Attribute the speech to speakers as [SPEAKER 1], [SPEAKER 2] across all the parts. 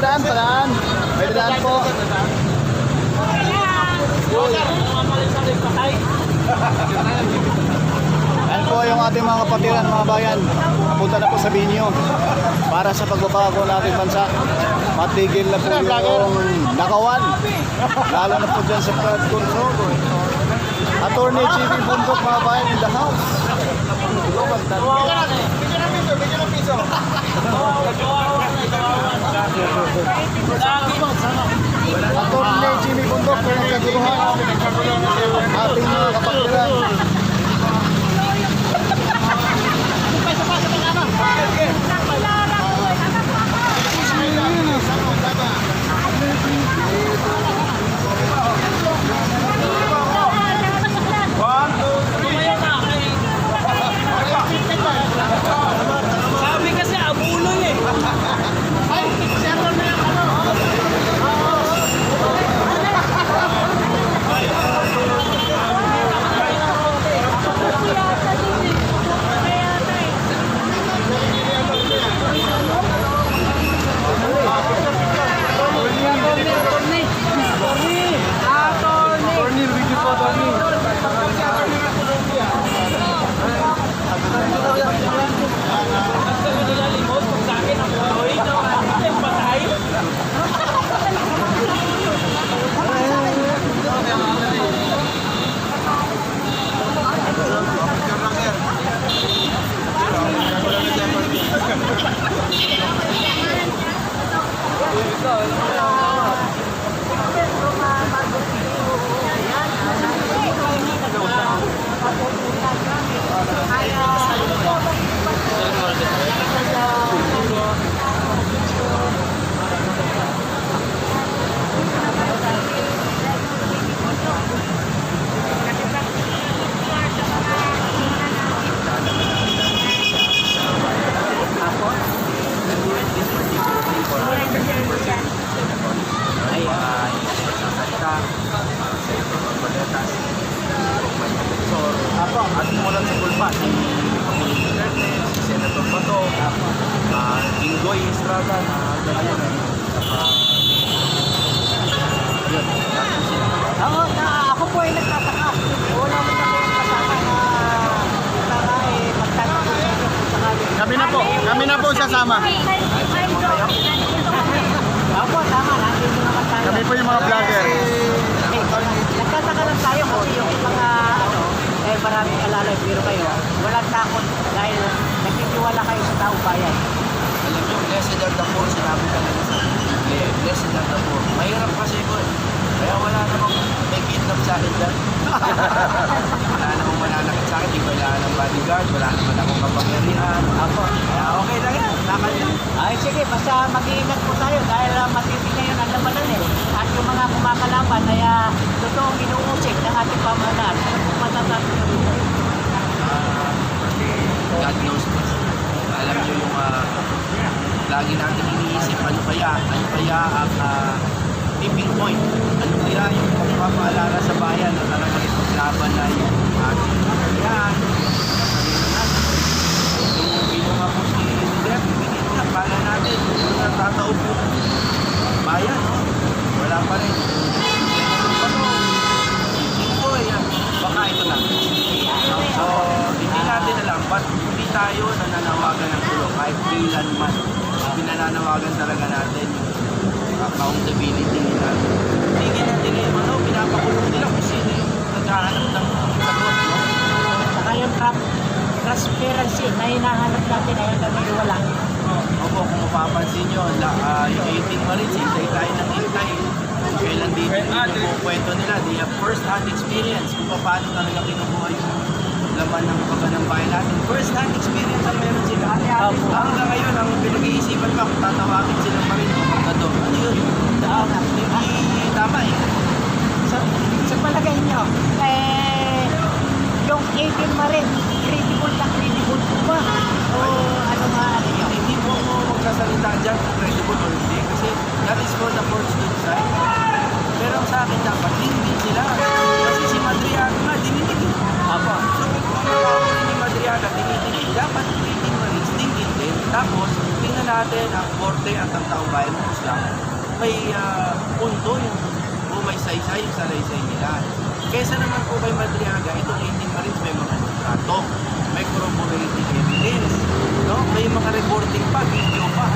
[SPEAKER 1] padaan, padaan. May dadaan po. Yan po yung ating mga kapatiran, mga bayan. Punta na po sa Binyo para sa pagbabago ng ating bansa. Matigil na po yung nakawan. Lalo na po dyan sa flood control. Attorney Chief Bundok, mga bayan, in the house. Attorney Jimmy Bundok, kaya nagkaguluhan ating mga kapatiran.
[SPEAKER 2] Sabi kasi abuloy eh. Ay, zero na yung ano.
[SPEAKER 3] At mulat sa kulpa, si Pangulong Duterte, si Senator Bato, Ingoy Estrada na gano'n saka yun, natin sila.
[SPEAKER 4] Ako po ay nagtataka. Wala mo na kayong kasama na para magtatanong sa inyo kung sakali.
[SPEAKER 1] Kami na po sasama.
[SPEAKER 4] Opo, tama. Nandito naman tayo.
[SPEAKER 1] Kami po yung mga vlogger.
[SPEAKER 4] Nagtataka lang tayo kasi yung mga maraming alalay pero kayo, walang takot dahil nagtitiwala kayo sa tao bayan.
[SPEAKER 3] Alam nyo, blessed are the poor, sinabi ka nila sa blessed are the poor. Mahirap kasi po eh. Kaya wala namang may kidnap sa akin dyan. Wala namang mananakit sa akin, di kailangan ng bodyguard, wala naman akong kapangyarihan. Kaya okay lang yan, lakad yan.
[SPEAKER 4] Ay sige, basta mag-iingat po tayo dahil matindi na yun ang labanan eh. At yung mga kumakalaban ay totoong inuusik ng ating pamahalaan. Matatag
[SPEAKER 3] God knows best. Alam nyo yung lagi natin iniisip, ano kaya ang tipping point, ano kaya yung pagpapaalala sa bayan na talagang ipaglaban na yung ating pamilyan, yung binuha po si Duterte, pinit na, pala natin, yung natatao po bayan, no? Wala pa rin. Baka ito na. So, hindi natin alam, ba't hindi tayo nananawagan ng gulo kahit kailan man. Pinananawagan talaga natin yung accountability nila. Hindi natin yung pinapakulong nila kung sino yung naghahanap ng sagot, no?
[SPEAKER 4] saka yung transparency na hinahanap natin ay hanggang wala.
[SPEAKER 3] Opo, kung mapapansin nyo, yung 18 Marines, hintay tayo ng hintay. Kailan dito yung kwento nila, they have first-hand experience kung paano talaga kinukuha yung laman ng pagkanang bayan natin. First-hand experience ang meron sila. Hanggang ngayon, ang pinag-iisipan pa kung tatawagin silang Marine o Pagkado. Ano yun? Hindi tama eh.
[SPEAKER 4] Sa palagay nyo, yung 18 Marine, credible po ba? O ano nga nyo?
[SPEAKER 3] Hindi po ako magsasalita dyan kung credible or hindi kasi that is for the courts to decide. Pero sa akin dapat din sila. Kasi si Madriaga nga, dinitigil. So kung ni Madriaga, dinitigil, dapat 18 Marines, din. Tapos, tingnan sa atin, ang Korte at ang Taumbayan ng Islam, may punto yung may saysay, yung salaysay nila. Kesa naman po kay Madriaga, itong 18 Marines may mga kontrato, may corroborating evidence, no? May mga reporting pa, video pa.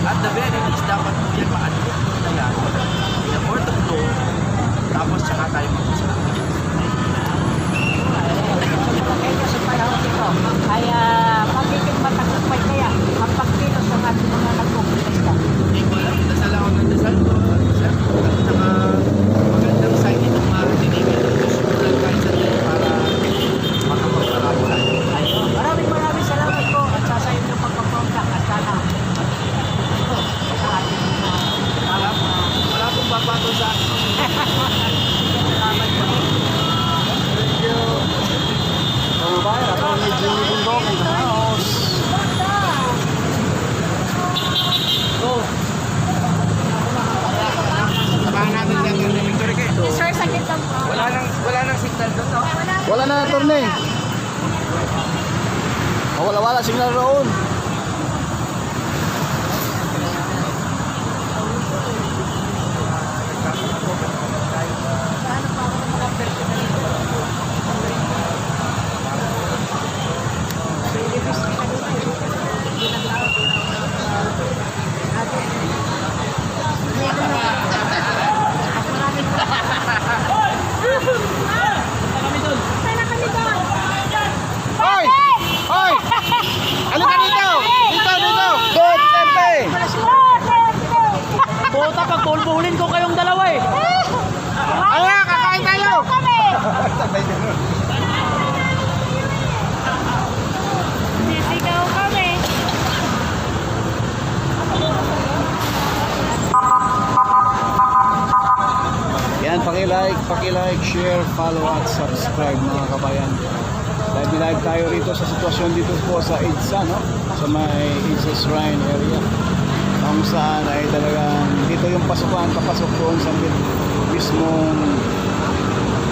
[SPEAKER 3] At the very least, dapat po yan ma-admit na yan in a court of law, tapos tsaka tayo mag-usap.
[SPEAKER 4] Kaya sa panahon ito, ay magiging matagumpay kaya ang pagkilos ng ating mga nagpupunta.
[SPEAKER 3] Hindi ko alam, dasal ako ng dasal ko. Sir, at saka magandang sign itong tinigil ng susulan kahit sa dyan para makapagparami tayo.
[SPEAKER 4] Maraming salamat po at sa iyo ng pagpapunta at sana sa ating
[SPEAKER 3] Wala pong babato sa akin.
[SPEAKER 4] salamat po.
[SPEAKER 1] Mga bayan, ako ni Jimmy Bundok in the house.
[SPEAKER 3] Sabahan natin dyan yung Victory Kay.
[SPEAKER 2] Sir, sakit lang po.
[SPEAKER 3] Wala nang signal doon, no?
[SPEAKER 1] Wala na attorney. Wala signal roon. Hoy! Hoy! Ano ka dito? Dito! Good, Tempe!
[SPEAKER 2] Puta, pagpulbuhulin ko kayong dalawa eh.
[SPEAKER 1] Ayan, kakain tayo!
[SPEAKER 2] Sisigaw kami.
[SPEAKER 1] Yan, paki-like, share, follow at subscribe mga kabayan. Live tayo rito sa sitwasyon dito po sa EDSA, no? Sa may EDSA Shrine area. Kung saan ay talagang dito yung pasukan, papasok doon sa mismong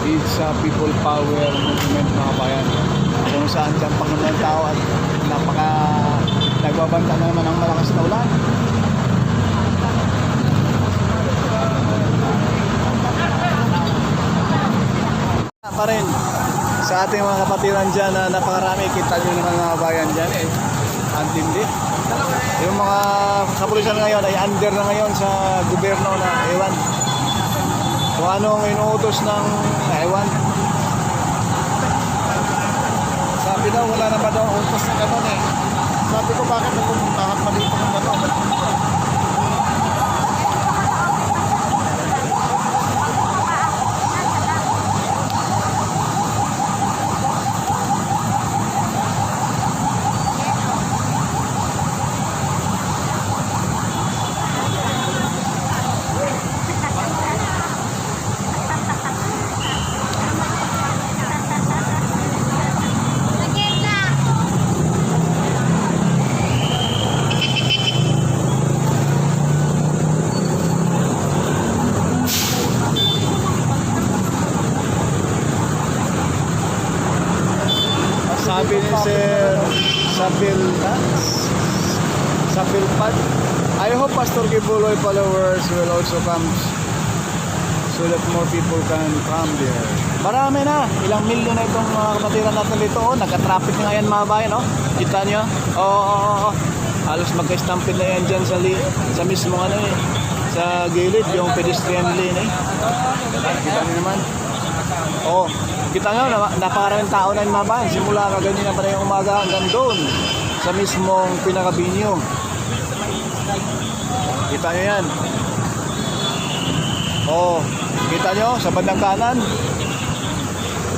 [SPEAKER 1] EDSA People Power Movement mga kabayan. Kung saan dyan pang naman tao at nagbabanta na naman ng malakas na ulan. Pa rin sa ating mga kapatiran dyan na napakarami, kita nyo naman mga bayan dyan eh, ang tindi. Yung mga kapulisan ngayon ay under na ngayon sa gobyerno na ewan kung anong inuutos ng ewan. Sabi daw wala na ba daw utos na gano'n eh. Sabi ko bakit napumuntahan pa dito ng gano'n. Sabi ni Sir Sabil Pad, I hope Pastor Kibuloy followers will also come so that more people can come there. Marami na, ilang milyon na itong mga kapatiran natin dito. Oh, nagka-traffic na yan mga bayan, oh. Kita nyo? Oo. Halos magka-stampede na yan dyan sa mismo ano eh. Sa gilid, yung pedestrian lane eh. Kita nyo naman. Oh, kita nyo, napakaraming tao na yung mga bayan. Simula kaganyan na pa na yung umaga hanggang doon sa mismong pinaka-binyo. Kita nyo yan. Oh, kita nyo sa bandang kanan.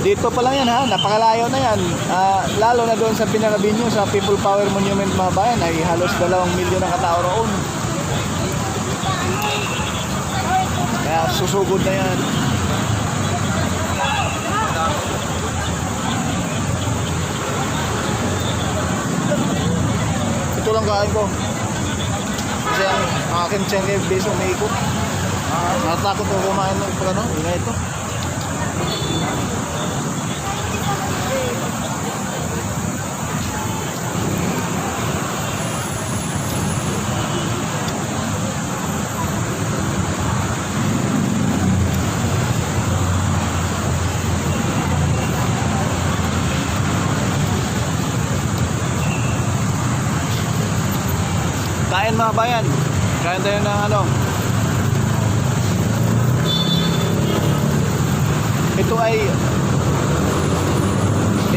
[SPEAKER 1] Dito pa lang yan ha, napakalayo na yan. Lalo na doon sa pinaka-binyo sa People Power Monument mga bayan ay halos 2 milyon ang katao roon. Kaya susugod na yan. Ito lang kain ko. Kasi ang aking tiyan beso umiikot. Natakot ko kumain ng ano, yun na ito. mga bayan. Kain tayo ng ano.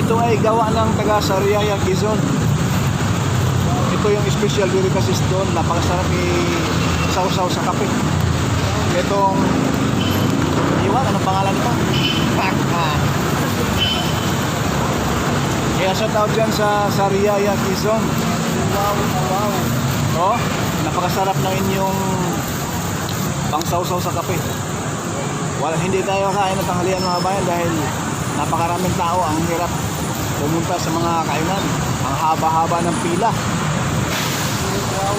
[SPEAKER 1] Ito ay gawa ng taga Sariaya, Quezon. Ito yung special delicacies doon. Napakasarap i-sausaw sa kape. Itong iwan, anong pangalan nito? Kaya sa tawag dyan sa Sariaya, Quezon. Wow. Oh, napakasarap ng inyong pangsawsaw sa kape. Hindi tayo kain ng tanghalian mga bayan dahil napakaraming tao. Ang hirap pumunta sa mga kainan. Ang haba-haba ng pila. Wow.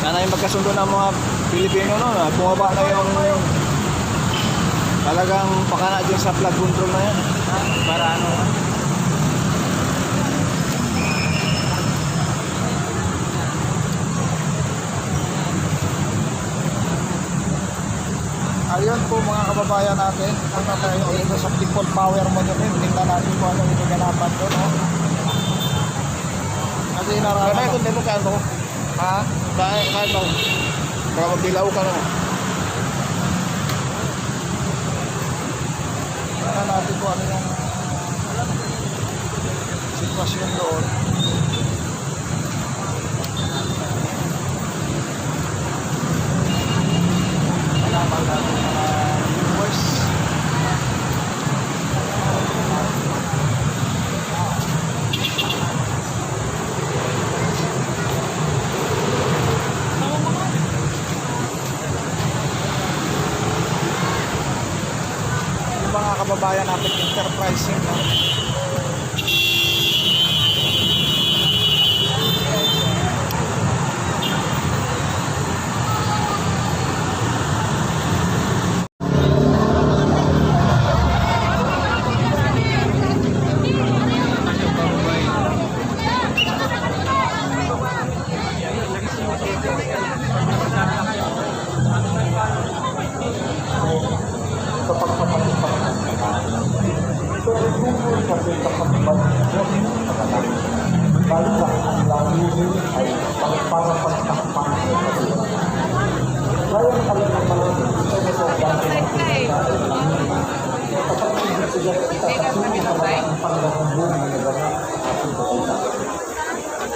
[SPEAKER 1] Sana yung magkasundo ng mga Pilipino, no? Bumaba na yung talagang pakana dyan sa flood control na yan. Para ano?
[SPEAKER 5] Ayun po mga kababayan natin, punta tayo ulit sa People Power Monument. Tingnan natin kung ano yung nagalapan doon. No? Kasi nararamdaman.
[SPEAKER 1] Kung di mo kain mo,
[SPEAKER 5] Ha?
[SPEAKER 1] kain mo. Baka magdilaw ka na.
[SPEAKER 5] Tingnan natin kung ano yung sitwasyon doon. Malaman natin mga viewers. Yung mga kababayan natin enterprising, no?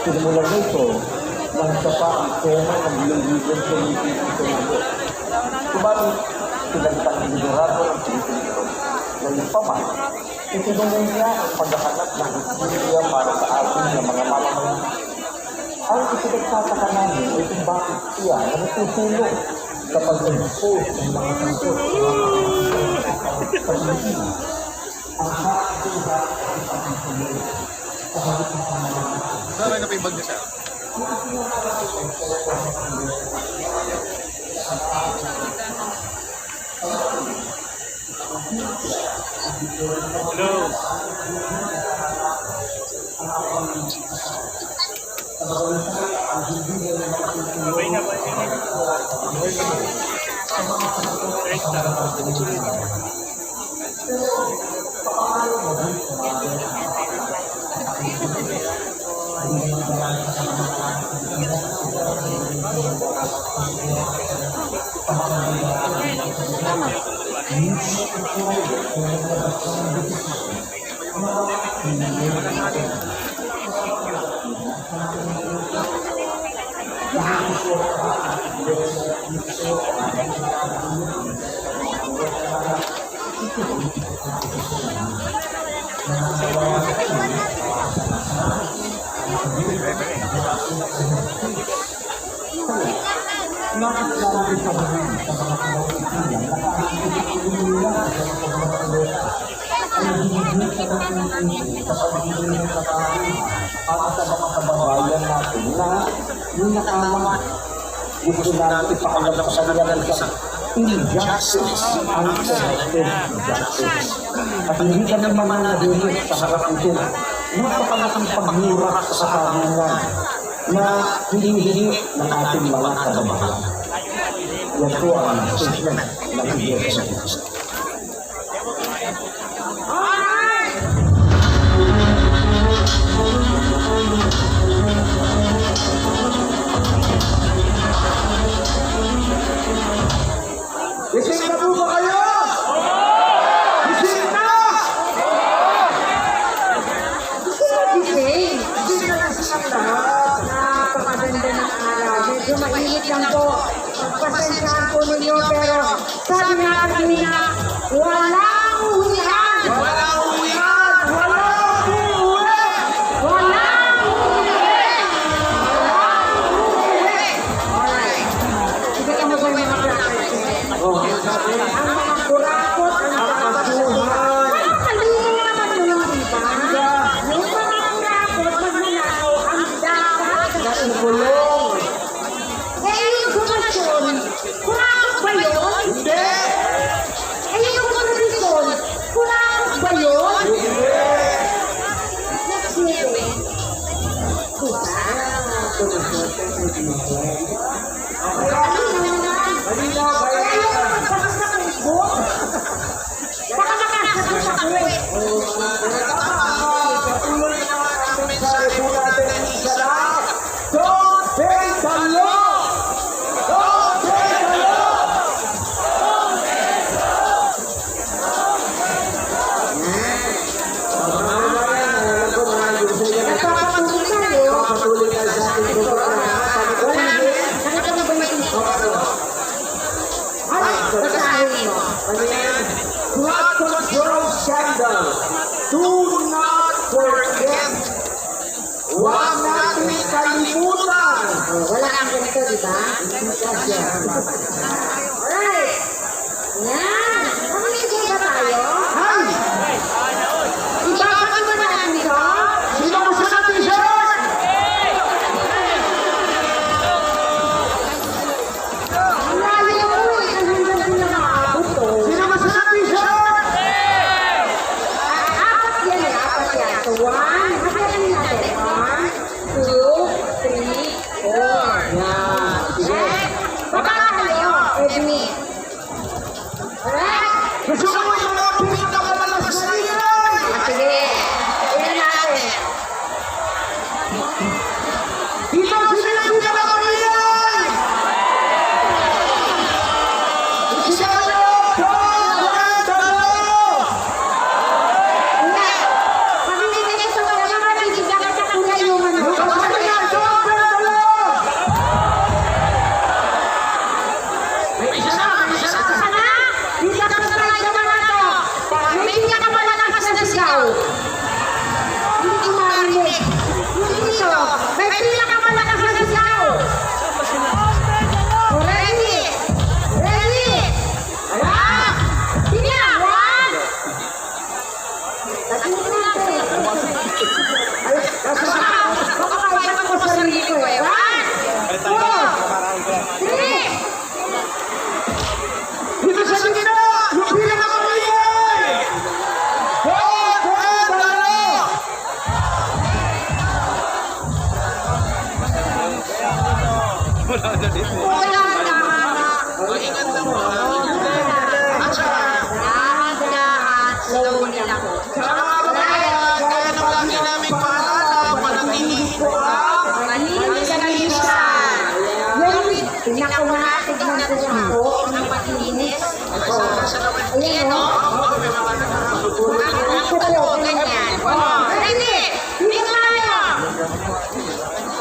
[SPEAKER 6] Simulan nito ng sapa ang tema ng Liligan Committee Ito. Subalit, pinagtang liderato ng Pilipino. Ngayon pa man, itinulong niya ang paghahanap ng hustisya para sa ating ng mga mamamayan. Ang isinagtataka namin ay kung bakit siya na natutulong sa pag-impose ng mga sangkot sa Pilipinas. Ang hati-hati ang pagtutuloy sa halip ng pangalaman.
[SPEAKER 1] Saan na pa yung bag niya siya?
[SPEAKER 6] Para sa mga kababayan natin na yung nakalaman gusto natin ipakalat sa kanila ng isang injustice ang selected justice. At hindi ka naman nanahimik sa harap ito. Napakalaking pagmura sa kahanan na hinihingi ng ating mga kababayan. Yan po ang statement ng Iglesia ni Cristo.
[SPEAKER 5] po ba kayo? Gising na!
[SPEAKER 7] Gising.
[SPEAKER 5] Gising na gising na lahat.
[SPEAKER 7] Napakaganda ng araw. Medyo mainit lang po. Pagpasensyahan po ninyo, pero sabi nga kanina, walang uwihan!
[SPEAKER 5] Walang uwihan! Walang uuwi!
[SPEAKER 7] Walang uwi! Alright. Sige ka mo ba yung mga placards? Ang mga kurakot, ang mga kasuhan. Nakakalimutan naman mo yung iba. Yung mga kurakot, magnanakaw, ang dapat sa kulong. Eh, yung gumasyon, kurakot ba yun?
[SPEAKER 5] Hindi!
[SPEAKER 7] Eh, yung kondisyon, kurakot ba yun? Next meeting.
[SPEAKER 5] Don't break the law! Don't break the law! Flood control scandal. Do not forget. Huwag natin kalimutan.
[SPEAKER 7] Wala kang ganito, di ba? Alright. Yan. Mamimigay ba tayo?
[SPEAKER 5] Hay!
[SPEAKER 7] Ibabalik ba natin ito?
[SPEAKER 5] Sino gusto ng t-shirt?
[SPEAKER 7] Ang layo ko eh. Ang hanggang din ang aabot to.
[SPEAKER 5] Sino gusto ng t-shirt?
[SPEAKER 7] Apat yan eh. Apat yan. So, one. Hagalan natin. 1, 2, 3, 4. Yan. Sige. Baba kayo. Edmi. Alright.
[SPEAKER 5] Gusto ko yung mga pinakamalakas na ingay!
[SPEAKER 7] Sige. Ayan natin.
[SPEAKER 5] Dito ko sila pinakakamingay! Isa kayo! Don't break the law!
[SPEAKER 7] Hindi. Pamimigay ito. Wala ka bibigyan ka sa kulay yung ano.
[SPEAKER 5] Sabi nga, don't break the law!
[SPEAKER 7] Sana, hindi ka subscribe naman na to. May hindi ka pala nakasasigaw. Hindi ko marinig. Hindi ko. May pila ka pala nakasasigaw. Ready? Ready? Ah! Sige, one. Makakailan ko sa sarili ko eh. 1, 2, 3.
[SPEAKER 5] Dito sa gitna! Yung pinakakamingay! Don't break the law!
[SPEAKER 7] Wala na.
[SPEAKER 3] Maingat lang mo.
[SPEAKER 7] Dahan-dahan, slowly lang po.
[SPEAKER 3] Kaya nang lagi namin paalala, panatilihin mo ang
[SPEAKER 7] Malinis-linisan. Yung pinakumahatid na po ako ng patlinis. Ayan o. Ako po, ganyan. Ready? Hindi tayo.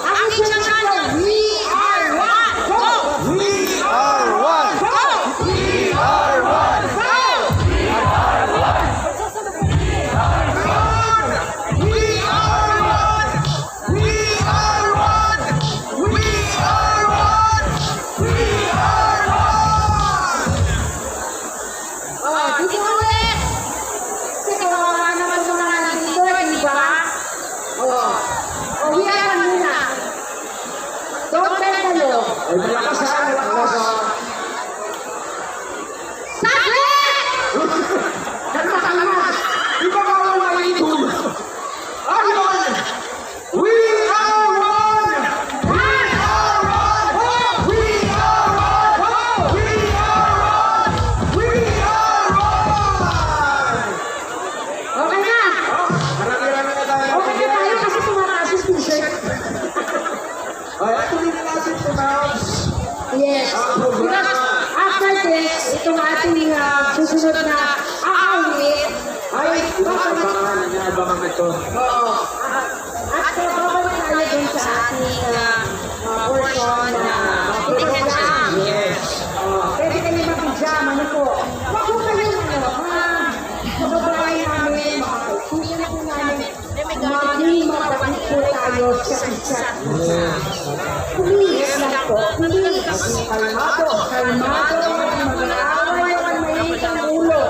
[SPEAKER 7] Ang isang sayo, we are one. Go!
[SPEAKER 1] We are one!
[SPEAKER 7] Go!
[SPEAKER 1] We are one!
[SPEAKER 7] Go! Oh, dito ulit. Kasi kawawa naman sa mga nandito, di ba? Oh. Oh, we are one muna. Don't break the law.
[SPEAKER 5] Ay, malakas ha, malakas ha.
[SPEAKER 7] Saglit!
[SPEAKER 5] Nagpatangas! Di ba mawawala ito? Ayun! We are one! We are one! We are one! We are one! We are one!
[SPEAKER 7] susunod na aawit ay
[SPEAKER 5] Abangan, inaabangan ito.
[SPEAKER 7] Oo. At babalik tayo dun sa ating portion na pagkakasama.
[SPEAKER 5] Yes.
[SPEAKER 7] Pwede kayo mag-exam, ano po. Wag po kayong mga kababayan namin, mga kaibigan po namin, maging mababalik po tayo sa isa't isa. Please lang po, please. Kalmado, mag-aaway ang mainit ang ulo.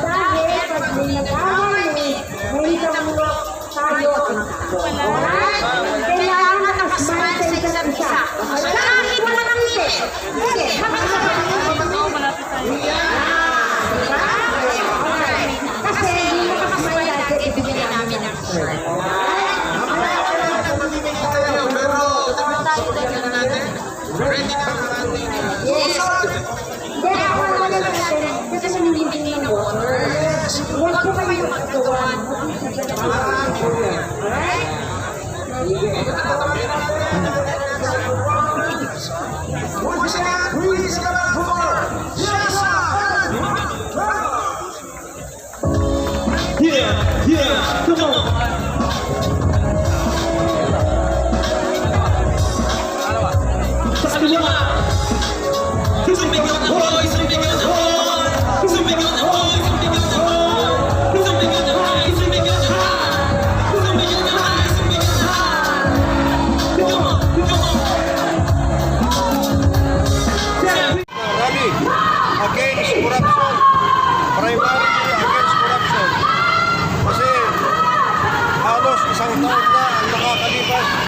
[SPEAKER 7] Dahil pag may nag-aaway, mainit ang ulo, tayo ang tao. Alright? Kailangan nakasmile sa isa't isa. Kahit walang ngiti. Sige, kasi hindi mo makasmile natin, ibigay namin ang shirt. Yes. Kaya ako naman natin, kasi nangyibigay ng water. Huwag po kayo magkawan. Alright?
[SPEAKER 5] Please come out for Shasha!
[SPEAKER 2] Yeah, come on. Sa kaliwa. Sumbigyan na boy, sumbigyan na boy. Sumbigyan na boy, sumbigyan na boy. Sumbigyan na high, sumbigyan na high. Sumbigyan na high, sumbigyan na high. Come on, come on.
[SPEAKER 1] Rally against corruption. Primarily against corruption. Kasi halos isang taon na ang nakakalipas